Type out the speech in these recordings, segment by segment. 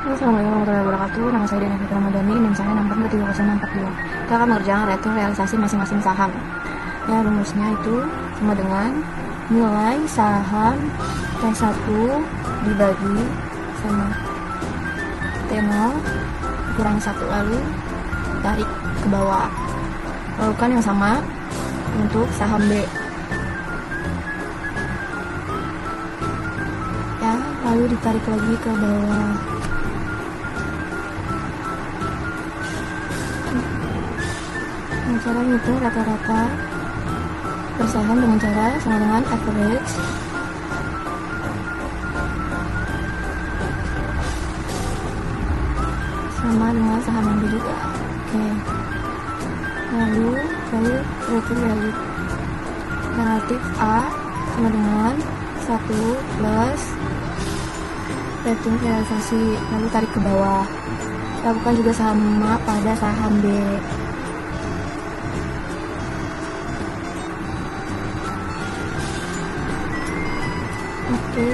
Assalamualaikum warahmatullahi wabarakatuh. Nama saya Dena Fitri Ramadhani, NIM saya 6423042. Kita akan mengerjakan retur realisasi masing-masing saham. Ya, rumusnya itu sama dengan nilai saham T1 dibagi sama T0 kurang 1, lalu tarik ke bawah. Lakukan yang sama untuk saham B. Ya, lalu ditarik lagi ke bawah. Cara menghitung rata-rata persaham dengan cara sama dengan average sama dengan saham yang juga. Oke. Lalu retur relatif A sama dengan 1 plus retur realisasi, lalu tarik ke bawah. Lakukan juga sama pada saham B. Oke,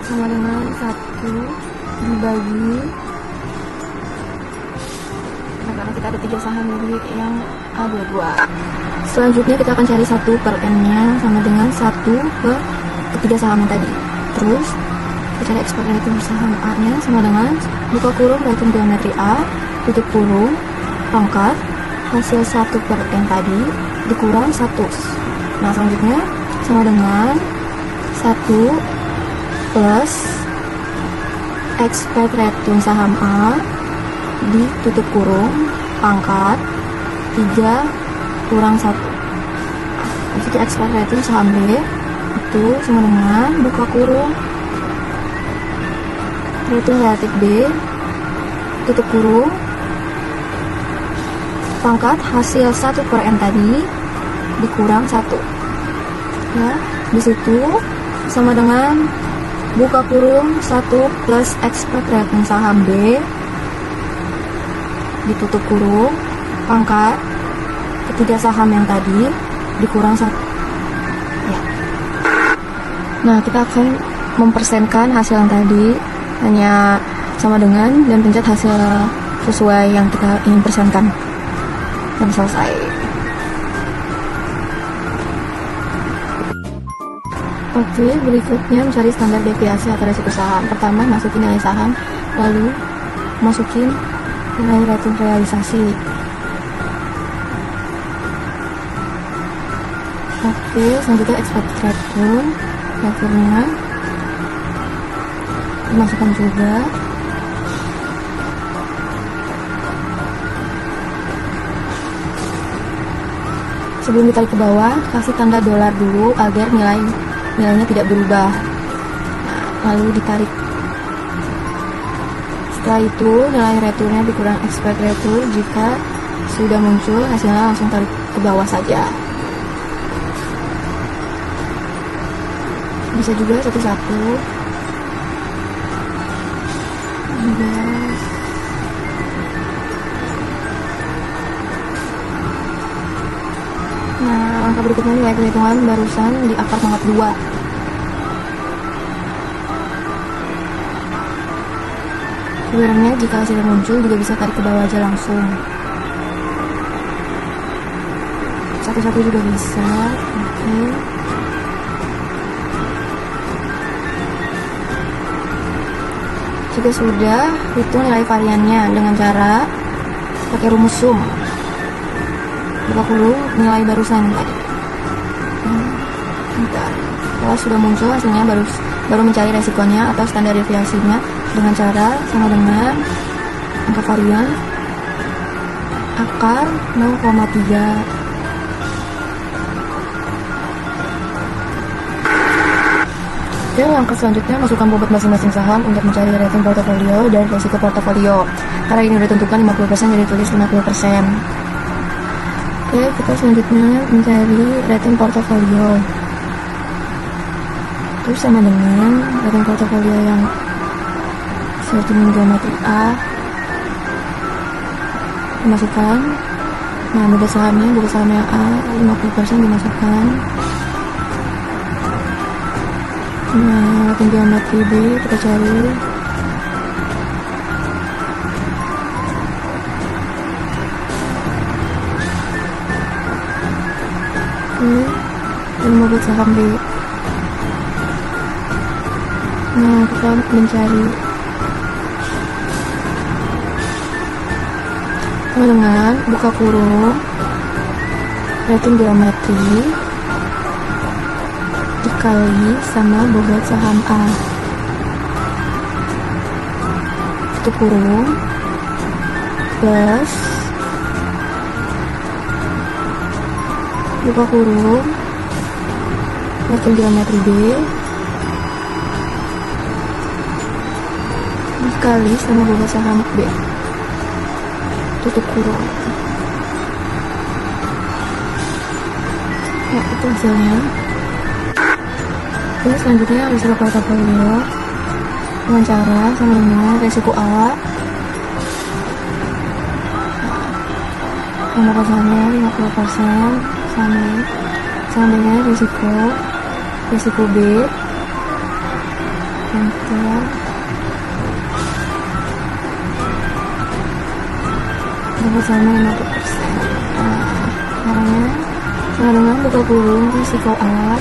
sama dengan 1 dibagi, nah, karena kita ada 3 saham jadi yang A22. Selanjutnya kita akan cari 1 per N nya sama dengan 1 ke ketiga saham yang tadi. Terus kita cari ekspor rating saham A nya sama dengan buka kurung rating geometri A tutup kurung pangkat hasil 1 per N tadi dikurang 1. Nah, selanjutnya sama dengan 1 plus expect return saham A ditutup kurung pangkat 3 kurang 1. Jadi expect return saham B itu sama dengan buka kurung return relatif B tutup kurung pangkat hasil 1 per N tadi dikurang 1. Ya, di situ sama dengan buka kurung 1 plus expect return saham B ditutup kurung pangkat ketiga saham yang tadi dikurang 1. Ya. Nah, kita akan mempersenkan hasil yang tadi hanya sama dengan dan pencet hasil sesuai yang kita ingin persenkan dan selesai. Oke, berikutnya mencari standar deviasi atau resiko saham. Pertama, masukin nilai saham, lalu masukin nilai return realisasi. Oke, selanjutnya expected return, returnnya dimasukkan juga. Sebelum ditarik ke bawah, kasih tanda dolar dulu agar nilainya tidak berubah. Nah, lalu ditarik. Setelah itu nilai returnnya dikurang expect return. Jika sudah muncul hasilnya langsung tarik ke bawah saja. Bisa juga satu-satu. Nah, angka berikutnya nilai perhitungan barusan di akar pangkat 2. Sebenarnya jika hasilnya muncul juga bisa tarik ke bawah aja langsung. Satu-satu juga bisa. Oke. Jika sudah, hitung nilai variannya dengan cara pakai rumus sum. Buka kurung nilai barusan tadi. Setelah sudah muncul hasilnya baru mencari resikonya atau standar deviasinya dengan cara sama dengan angka varian akar 0,3. Oke, langkah selanjutnya masukkan bobot masing-masing saham untuk mencari rating portofolio dan risiko portofolio. Karena ini udah tentukan 50% jadi tulis 50%. Oke, kita selanjutnya mencari rating portofolio. Terus sama dengan rating portofolio yang searching geometri A dimasukkan. Nah, buka sahamnya A 50% dimasukkan. Nah, tinggi geometri B kita cari. Ini bobot saham B. Nah, kita mencari dengan buka kurung rating geometri dikali sama bobot saham A, tutup kurung, plus buka kurung rating geometri B dikali sama bobot saham B, tutup kurung. Ya, itu hasilnya. Oke, selanjutnya risiko portofolio dengan cara sama dengan resiko A. Sama kosannya 50% sama dengan risiko B. Enter. Dapat sama 50%. Caranya sama dengan buka kurung risiko A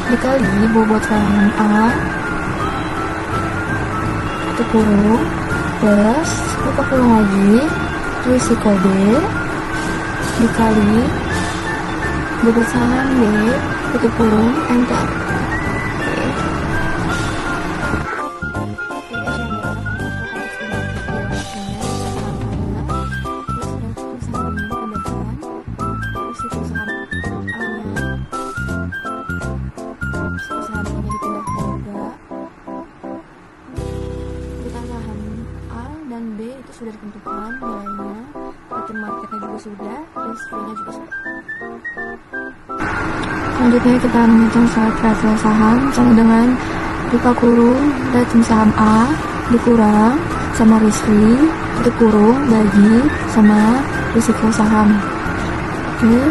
dikali bobot saham A, tutup kurung, plus buka kurung lagi risiko B dikali bobot saham B, tutup kurung, enter. Sudah ditentukan nilainya, target marketnya juga sudah, risk-free-nya juga sudah. Selanjutnya kita menghitung saat rasio saham sama dengan buka kurung rating saham A dikurang sama risk-free, tutup kurung bagi sama risiko saham. Oke,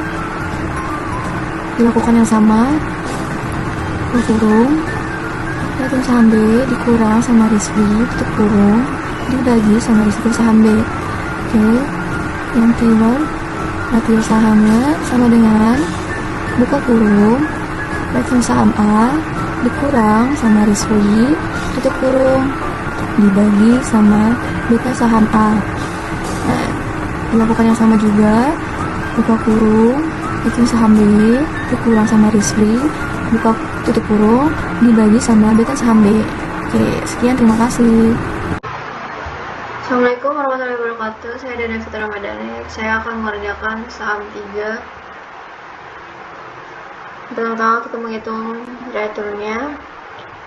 dilakukan yang sama, buka kurung rating saham B dikurang sama risk-free, tutup kurung dibagi sama risiko saham B. Oke, yang keluar rasio sahamnya sama dengan buka kurung rating saham A dikurang sama risk-free, tutup kurung dibagi sama beta saham A. Nah, dilakukan yang sama juga, buka kurung rating saham B dikurang sama risk-free, buka tutup kurung dibagi sama beta saham B. Oke, sekian, terima kasih. Assalamualaikum warahmatullahi wabarakatuh. Saya Dana Fitra Madanik. Saya akan mengerjakan saham 3. Pertama-tama kita menghitung return-nya.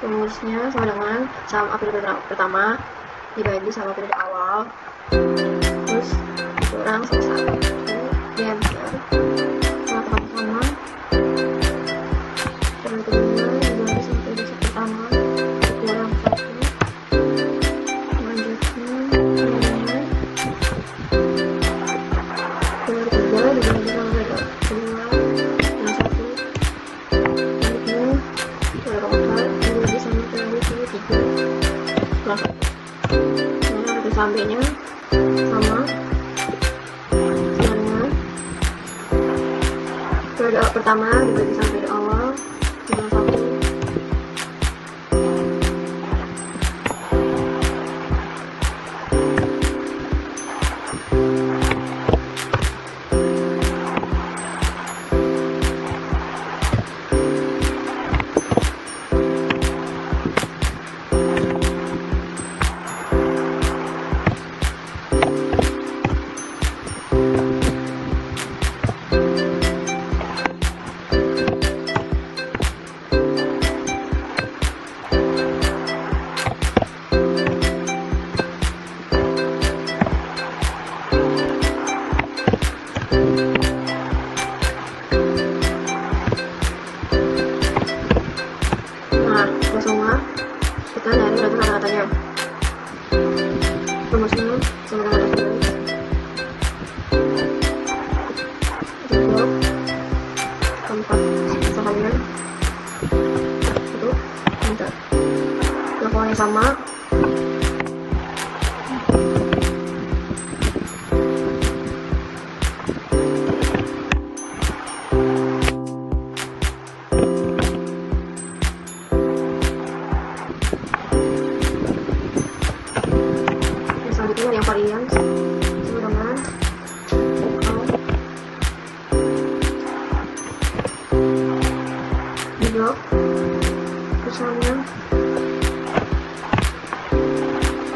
Rumusnya sama dengan saham A periode pertama dibagi sama periode awal, terus kurang sama saham di enter. Sama-sama periode kedua dibagi sama periode pertama kurang 1. Sampainya sama dengan periode pertama dibagi sama periode awal dengan 1. Rumusnya sama dengan keempat sahamnya bentar, lakukan yang sama. Selanjutnya yang varian sama dengan di blok bersama,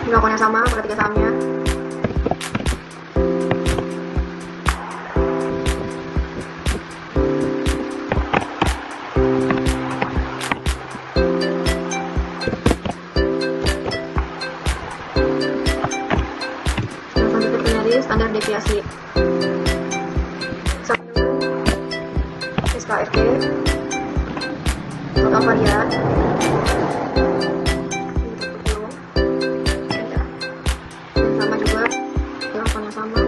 dilakukan yang sama pada 3 sahamnya. Standar deviasi sama dengan SKRT total varian dan sama juga dilakukan yang sama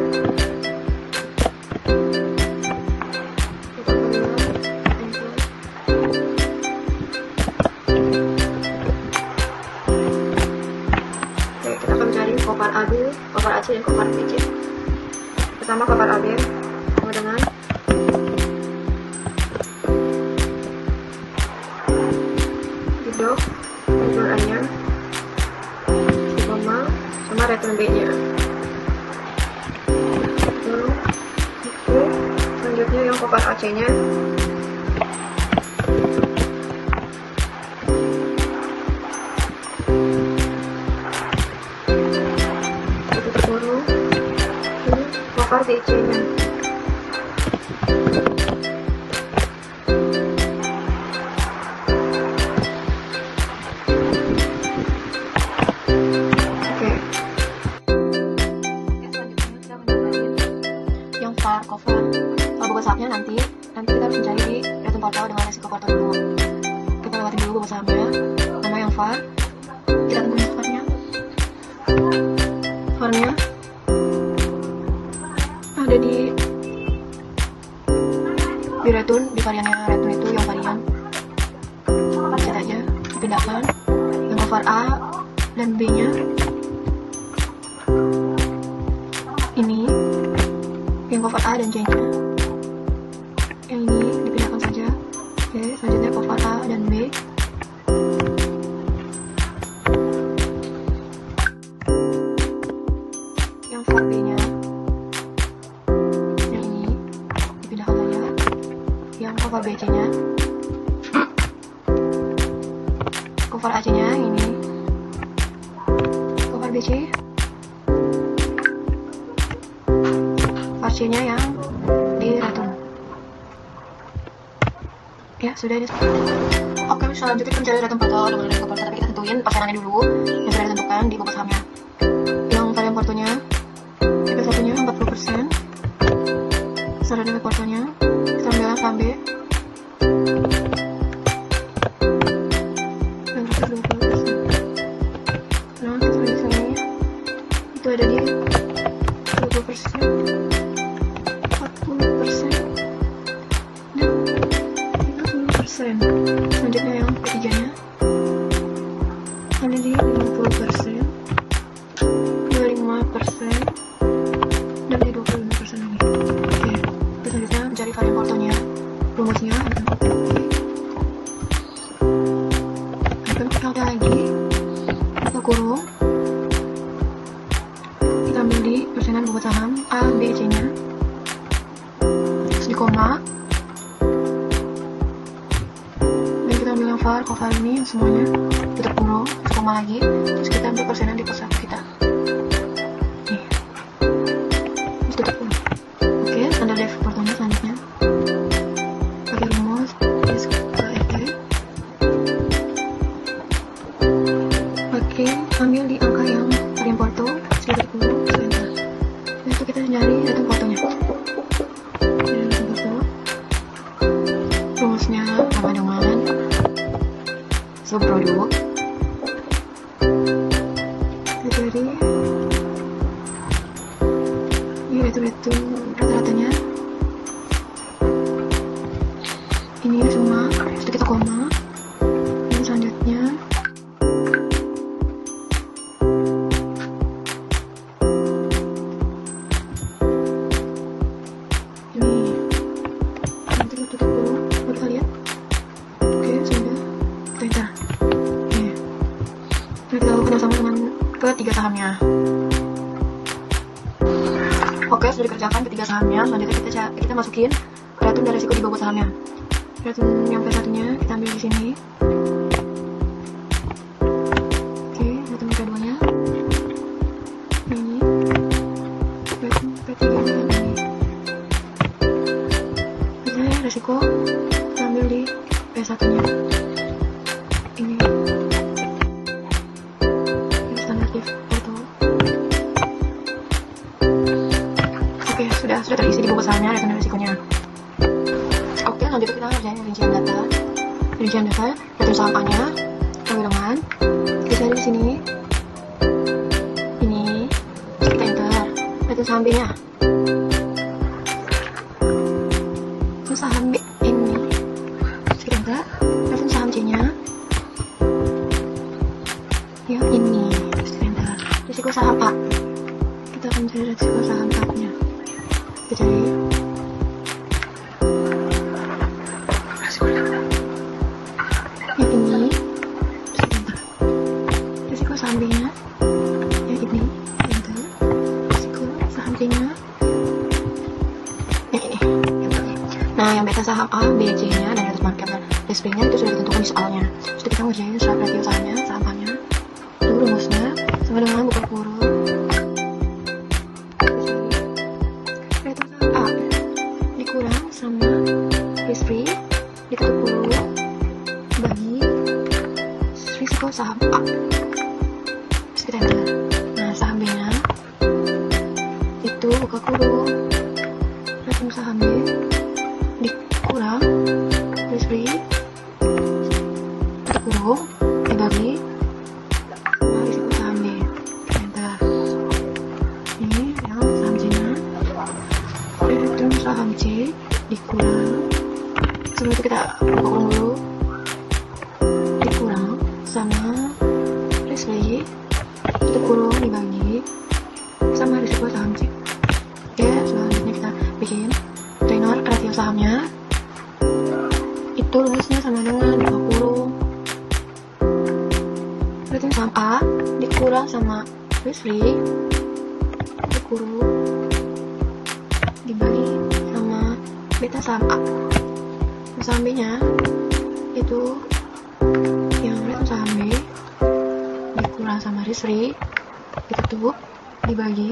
total varian. Oke, kita akan mencari kopar AB, kopar AC, dan kopar BC. Pertama kopar AB sama dengan di blok return A-nya, di koma sama return B-nya. Lalu itu selanjutnya yang kopar AC-nya kopar BC-nya. Oke. Yang var cover. Kalau buka sahamnya nanti kita harus mencari di return portal dengan resiko portal dulu. Kita lewatin dulu buka sahamnya. Nama yang var. Kita tentuin varnya. Varnya ada di return, di variannya return itu yang varian set aja, dipindahkan yang cover A dan B nya ini, yang cover A dan C nya yang ini dipindahkan saja. Oke, selanjutnya cover A dan B. Yang var B nya cover BC nya, cover AC nya ini, cover BC, var C nya yang di return. Ya sudah ini. Oke, selanjutnya kita mencari return portal dengan resiko portal, tapi kita tentuin pasarannya dulu yang sudah ditentukan di buku sahamnya. Yang varian portonya tipe satunya 40%, saran dengan portonya kita ambil saham B yang 20%. Nah, kita lihat sini itu ada di 20%, 40%, dan 50%. Selanjutnya yang ketiganya ada di 50%, 25%, dan di 25% lagi. Oke, kita selanjutnya mencari varian portonya. Rumusnya akan kita lagi buka kurung, kita ambil di persenan bobot saham A, B, C nya, terus di koma, dan kita ambil yang var, cover ini semuanya, tutup kurung, terus koma lagi, terus kita ambil persenan di pos 1 kita. Nih, terus tutup kurung. Oke, standar def portonya selanjutnya pakai rumus SKRT. Oke, ambil di angka yang varian porto sebagai kurung sebentar. Dan itu kita nyari return portonya. Return porto, rumusnya sama dengan subproduk. Jadi ini return rata-ratanya. Ini semua, itu kita koma, dan selanjutnya ketiga sahamnya. Oke, sudah dikerjakan ketiga sahamnya. Selanjutnya kita masukin return dan resiko di bobot sahamnya. Return yang P1-nya kita ambil di sini. Oke, return P2-nya ini. Return P3-nya ini. Oke, resiko kita ambil di P1-nya. Ini. Yang standar div auto. Oke, sudah terisi di bobot sahamnya, return dan resikonya. Oke, selanjutnya kita ngerjain rincian data. Rincian data, return saham A-nya, kewilangan. Kita cari di sini. Ini, terus kita enter. Return saham B-nya. Terus saham B ini. Terus kita enter. Return saham C-nya. Ya, ini. Terus kita enter. Risiko saham A. Kita akan cari risiko saham A-nya. Kita cari. Yang ini, sebentar. Risiko saham B-nya, yang ini, enter. Risiko saham C-nya, yang ini, enter. Nah, yang beta saham A, B, C-nya, dan atas market dan risk-nya itu sudah ditentukan di soalnya. Sudah kita ngerjain saham ratio sahamnya, saham A-nya. Itu rumusnya sama dengan buka kurung. Ratio saham A dikurang sama risk-free ditutup kurung bagi risiko saham A. Terus kita enter. Nah, saham B-nya itu buka kurung return saham B dikurang risk free tutup kurung dibagi sama risiko saham B. Kita enter. Ini yang saham C-nya return saham C dikurang. Sebelum itu kita buka kurung dulu, dikurang sama risk free tutup kurung dibagi sama risiko saham C. Oke, selanjutnya kita bikin tenor rasio sahamnya. Itu rumusnya sama dengan buka kurung return saham A dikurang sama risk free tutup kurung dibagi sama beta saham A. Saham B-nya itu yang return saham B dikurang sama risk free ditutup dibagi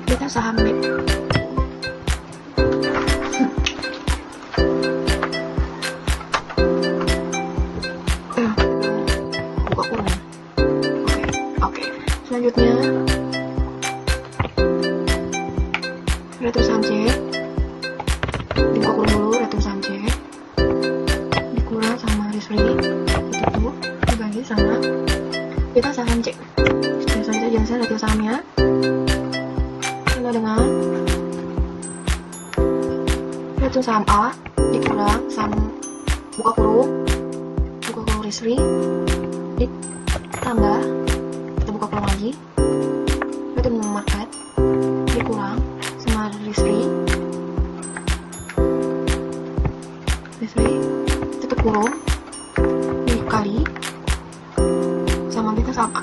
beta saham B. Buka kurung. Oke. Selanjutnya return saham C dibuka kurung dulu, return saham C dikurang sama risk free ditutup dibagi sama beta saham C. Selanjutnya jelaskan rasio sahamnya sama dengan return saham A dikurang sama buka kurung risk free ditambah kita buka kurung lagi return market dikurang sama risk free tutup kurung dikali sama beta saham A.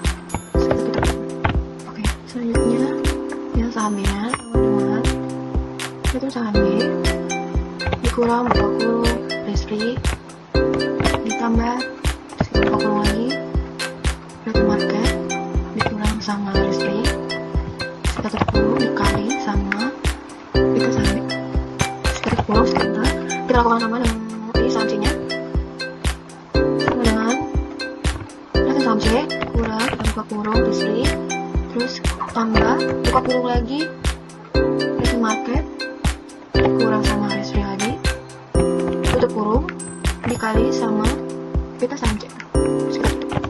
Oke, selanjutnya yang saham B-nya dengan return saham B dikurang buka kurung risk free ditambah terus kita buka kurung lagi return market dikurang sama risk free terus kita tutup kurung dikali sama beta saham B. Terus kita tutup kurung sebentar. Kita lakukan sama dengan saham C-nya sama dengan return saham C kurang kita buka kurung risk free terus tambah buka kurung lagi return market kurang sama risk free lagi tutup kurung dikali sama beta saham C. Terus kita tutup.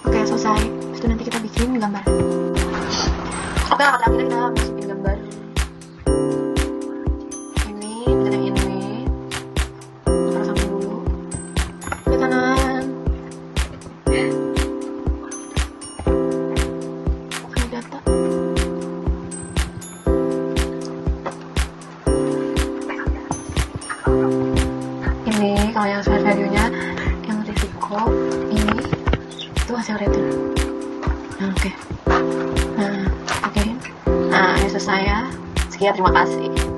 Oke, selesai. Terus nanti kita bikin gambar. Oke, langkah terakhir kita masukin gambar ini dan yang ini. Kita sambung dulu ke kanan. Oke, data ini kalau yang share value-nya yang risiko ini itu hasil return. selesai ya. Sekian, terima kasih.